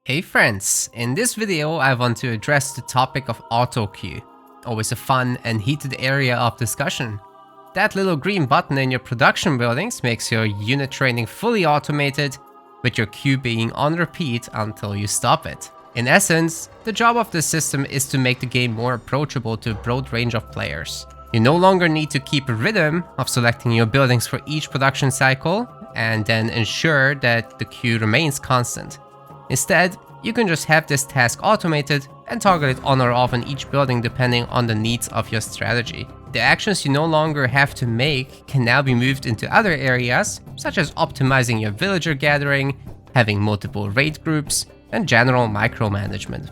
Hey friends, in this video I want to address the topic of Autoqueue, always a fun and heated area of discussion. That little green button in your production buildings makes your unit training fully automated, with your queue being on repeat until you stop it. In essence, the job of this system is to make the game more approachable to a broad range of players. You no longer need to keep a rhythm of selecting your buildings for each production cycle and then ensure that the queue remains constant. Instead, you can just have this task automated and toggle it on or off in each building depending on the needs of your strategy. The actions you no longer have to make can now be moved into other areas, such as optimizing your villager gathering, having multiple raid groups, and general micromanagement.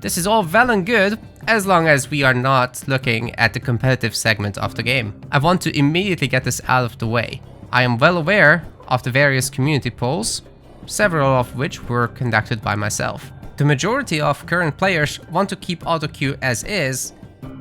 This is all well and good, as long as we are not looking at the competitive segment of the game. I want to immediately get this out of the way. I am well aware of the various community polls, several of which were conducted by myself. The majority of current players want to keep Autoqueue as is,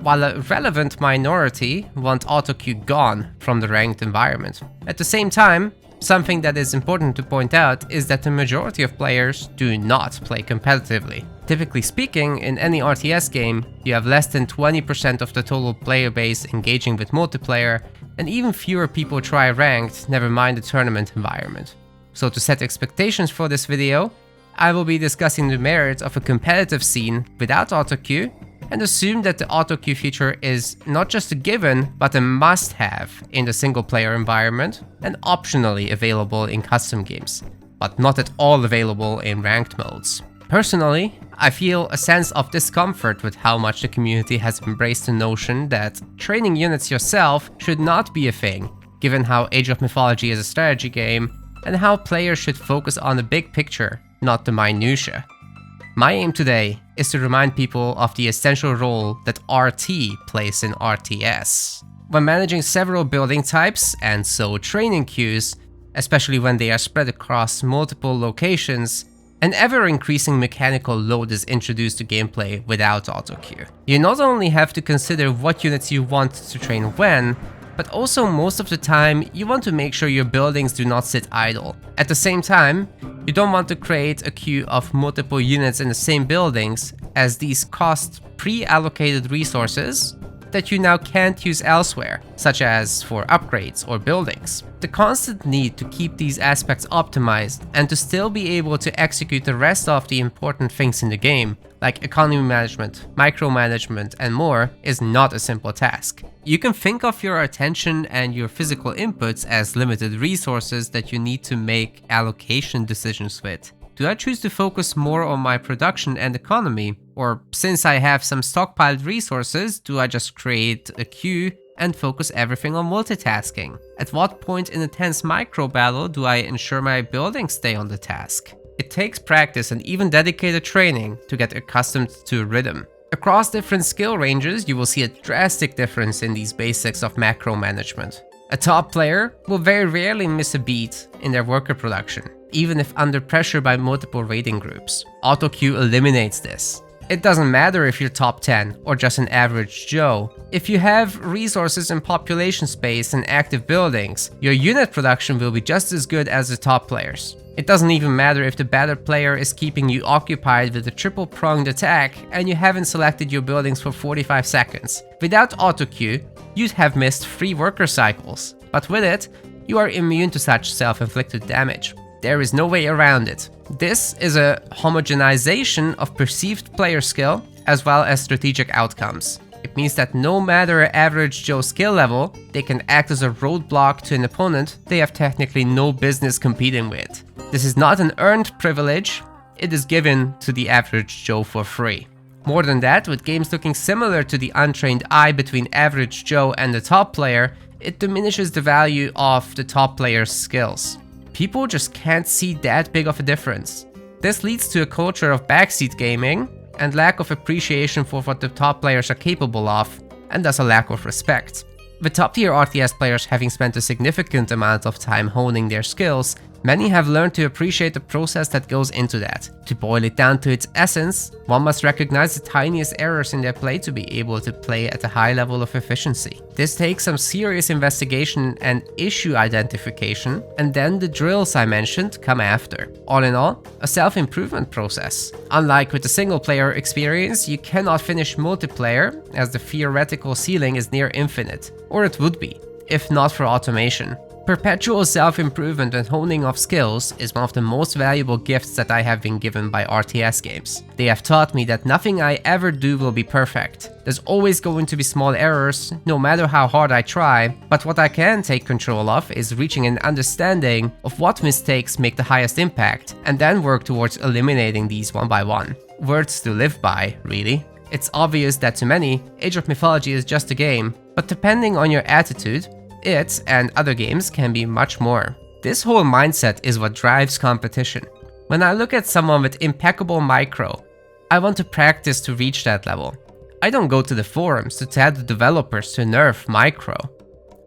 while a relevant minority want Autoqueue gone from the ranked environment. At the same time, something that is important to point out is that the majority of players do not play competitively. Typically speaking, in any RTS game, you have less than 20% of the total player base engaging with multiplayer, and even fewer people try ranked, never mind the tournament environment. So to set expectations for this video, I will be discussing the merits of a competitive scene without Autoqueue, and assume that the Autoqueue feature is not just a given, but a must-have in the single-player environment, and optionally available in custom games, but not at all available in ranked modes. Personally, I feel a sense of discomfort with how much the community has embraced the notion that training units yourself should not be a thing, given how Age of Mythology is a strategy game, and how players should focus on the big picture, not the minutiae. My aim today is to remind people of the essential role that RT plays in RTS. When managing several building types and so training queues, especially when they are spread across multiple locations, an ever-increasing mechanical load is introduced to gameplay without Autoqueue. You not only have to consider what units you want to train when, but also most of the time you want to make sure your buildings do not sit idle. At the same time, you don't want to create a queue of multiple units in the same buildings, as these cost pre-allocated resources that you now can't use elsewhere, such as for upgrades or buildings. The constant need to keep these aspects optimized and to still be able to execute the rest of the important things in the game, like economy management, micromanagement, and more, is not a simple task. You can think of your attention and your physical inputs as limited resources that you need to make allocation decisions with. Do I choose to focus more on my production and economy? Or since I have some stockpiled resources, do I just create a queue and focus everything on multitasking? At what point in a tense micro battle do I ensure my buildings stay on the task? It takes practice and even dedicated training to get accustomed to a rhythm. Across different skill ranges, you will see a drastic difference in these basics of macro management. A top player will very rarely miss a beat in their worker production, even if under pressure by multiple raiding groups. Autoqueue eliminates this. It doesn't matter if you're top 10 or just an average Joe. If you have resources and population space and active buildings, your unit production will be just as good as the top players. It doesn't even matter if the better player is keeping you occupied with a triple-pronged attack and you haven't selected your buildings for 45 seconds. Without Autoqueue, you'd have missed 3 worker cycles, but with it, you are immune to such self-inflicted damage. There is no way around it. This is a homogenization of perceived player skill as well as strategic outcomes. It means that no matter average Joe skill level, they can act as a roadblock to an opponent they have technically no business competing with. This is not an earned privilege, it is given to the average Joe for free. More than that, with games looking similar to the untrained eye between average Joe and the top player, it diminishes the value of the top player's skills. People just can't see that big of a difference. This leads to a culture of backseat gaming and lack of appreciation for what the top players are capable of, and thus a lack of respect. With top tier RTS players having spent a significant amount of time honing their skills, Many have learned to appreciate the process that goes into that. To boil it down to its essence, one must recognize the tiniest errors in their play to be able to play at a high level of efficiency. This takes some serious investigation and issue identification, and then the drills I mentioned come after. All in all, a self-improvement process. Unlike with the single-player experience, you cannot finish multiplayer, as the theoretical ceiling is near infinite, or it would be, if not for automation. Perpetual self-improvement and honing of skills is one of the most valuable gifts that I have been given by RTS games. They have taught me that nothing I ever do will be perfect. There's always going to be small errors, no matter how hard I try, but what I can take control of is reaching an understanding of what mistakes make the highest impact, and then work towards eliminating these one by one. Words to live by, really. It's obvious that to many, Age of Mythology is just a game, but depending on your attitude, it and other games can be much more. This whole mindset is what drives competition. When I look at someone with impeccable micro, I want to practice to reach that level. I don't go to the forums to tell the developers to nerf micro.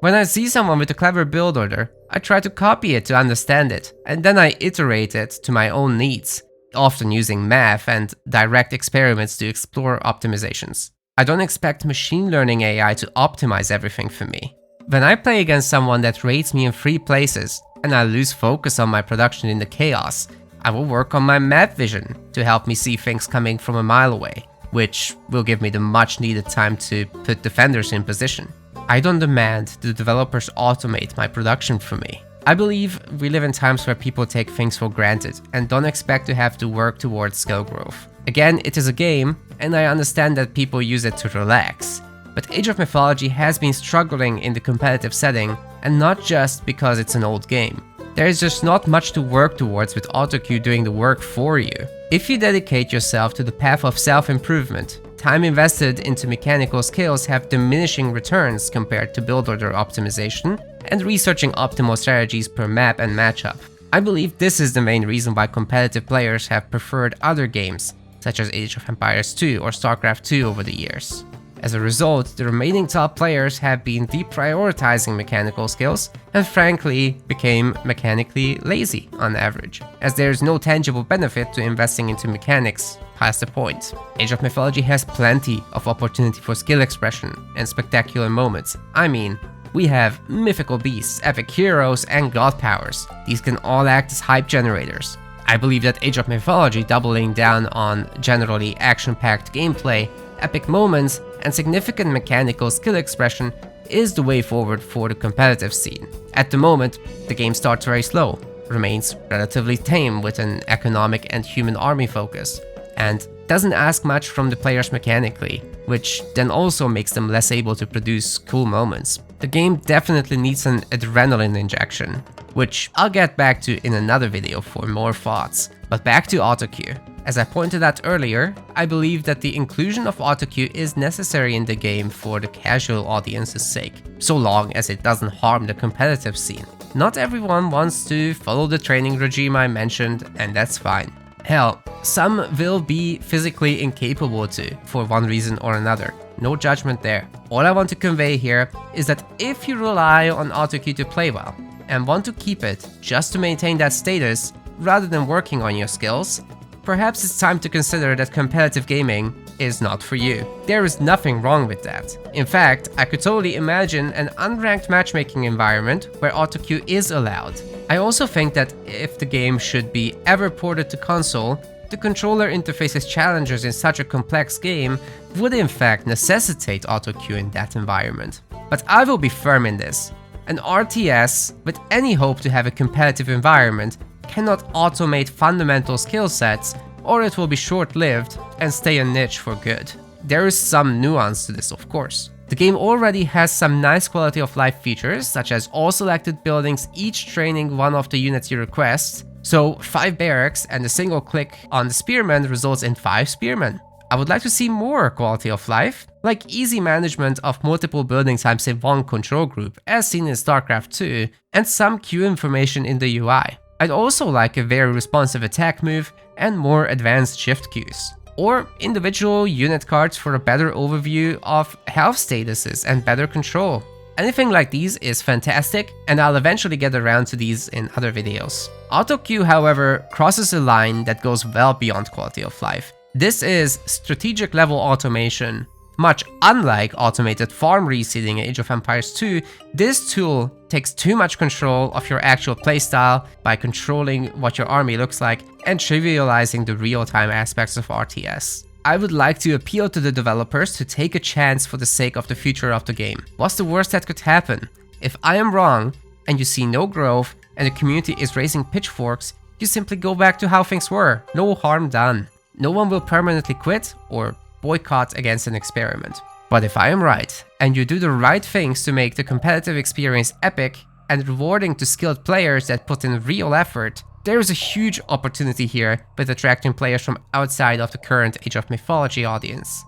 When I see someone with a clever build order, I try to copy it to understand it, and then I iterate it to my own needs, often using math and direct experiments to explore optimizations. I don't expect machine learning AI to optimize everything for me. When I play against someone that rates me in 3 places, and I lose focus on my production in the chaos, I will work on my map vision to help me see things coming from a mile away, which will give me the much needed time to put defenders in position. I don't demand the developers automate my production for me. I believe we live in times where people take things for granted and don't expect to have to work towards skill growth. Again, it is a game, and I understand that people use it to relax. But Age of Mythology has been struggling in the competitive setting, and not just because it's an old game. There is just not much to work towards with Autoqueue doing the work for you. If you dedicate yourself to the path of self-improvement, time invested into mechanical skills have diminishing returns compared to build order optimization and researching optimal strategies per map and matchup. I believe this is the main reason why competitive players have preferred other games, such as Age of Empires 2 or StarCraft 2 over the years. As a result, the remaining top players have been deprioritizing mechanical skills and frankly became mechanically lazy on average, as there is no tangible benefit to investing into mechanics past the point. Age of Mythology has plenty of opportunity for skill expression and spectacular moments. I mean, we have mythical beasts, epic heroes, and god powers. These can all act as hype generators. I believe that Age of Mythology doubling down on generally action-packed gameplay, epic moments, and significant mechanical skill expression is the way forward for the competitive scene. At the moment, the game starts very slow, remains relatively tame with an economic and human army focus, and doesn't ask much from the players mechanically, which then also makes them less able to produce cool moments. The game definitely needs an adrenaline injection, which I'll get back to in another video for more thoughts. But back to Autoqueue. As I pointed out earlier, I believe that the inclusion of Autoqueue is necessary in the game for the casual audience's sake, so long as it doesn't harm the competitive scene. Not everyone wants to follow the training regime I mentioned, and that's fine. Hell, some will be physically incapable to, for one reason or another. No judgment there. All I want to convey here is that if you rely on Autoqueue to play well, and want to keep it just to maintain that status, rather than working on your skills, perhaps it's time to consider that competitive gaming is not for you. There is nothing wrong with that. In fact, I could totally imagine an unranked matchmaking environment where Autoqueue is allowed. I also think that if the game should be ever ported to console, the controller interface's challenges in such a complex game would in fact necessitate Autoqueue in that environment. But I will be firm in this. An RTS with any hope to have a competitive environment cannot automate fundamental skill sets, or it will be short-lived and stay a niche for good. There is some nuance to this, of course. The game already has some nice quality of life features, such as all selected buildings each training one of the units you request, so 5 barracks and a single click on the spearmen results in 5 spearmen. I would like to see more quality of life, like easy management of multiple building types in one control group, as seen in StarCraft 2, and some queue information in the UI. I'd also like a very responsive attack move and more advanced shift queues. Or individual unit cards for a better overview of health statuses and better control. Anything like these is fantastic, and I'll eventually get around to these in other videos. Autoqueue, however, crosses a line that goes well beyond quality of life. This is strategic level automation. Much unlike automated farm reseeding in Age of Empires 2, this tool takes too much control of your actual playstyle by controlling what your army looks like and trivializing the real-time aspects of RTS. I would like to appeal to the developers to take a chance for the sake of the future of the game. What's the worst that could happen? If I am wrong, and you see no growth, and the community is raising pitchforks, you simply go back to how things were. No harm done. No one will permanently quit or boycott against an experiment. But if I am right, and you do the right things to make the competitive experience epic and rewarding to skilled players that put in real effort, there is a huge opportunity here with attracting players from outside of the current Age of Mythology audience.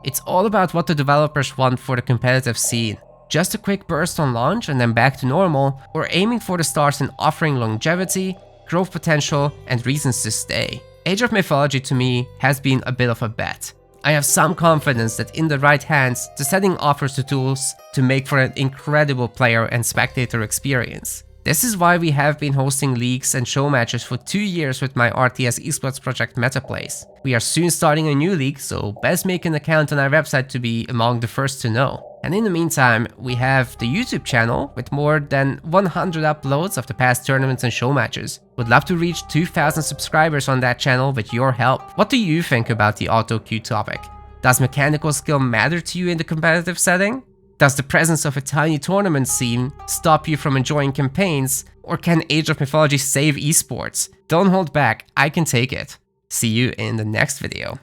It's all about what the developers want for the competitive scene. Just a quick burst on launch and then back to normal, or aiming for the stars and offering longevity, growth potential, and reasons to stay. Age of Mythology to me has been a bit of a bet. I have some confidence that in the right hands, the setting offers the tools to make for an incredible player and spectator experience. This is why we have been hosting leagues and show matches for 2 years with my RTS esports project MetaPlays. We are soon starting a new league, so best make an account on our website to be among the first to know. And in the meantime, we have the YouTube channel with more than 100 uploads of the past tournaments and show matches. Would love to reach 2,000 subscribers on that channel with your help. What do you think about the Autoqueue topic? Does mechanical skill matter to you in the competitive setting? Does the presence of a tiny tournament scene stop you from enjoying campaigns? Or can Age of Mythology save esports? Don't hold back, I can take it. See you in the next video.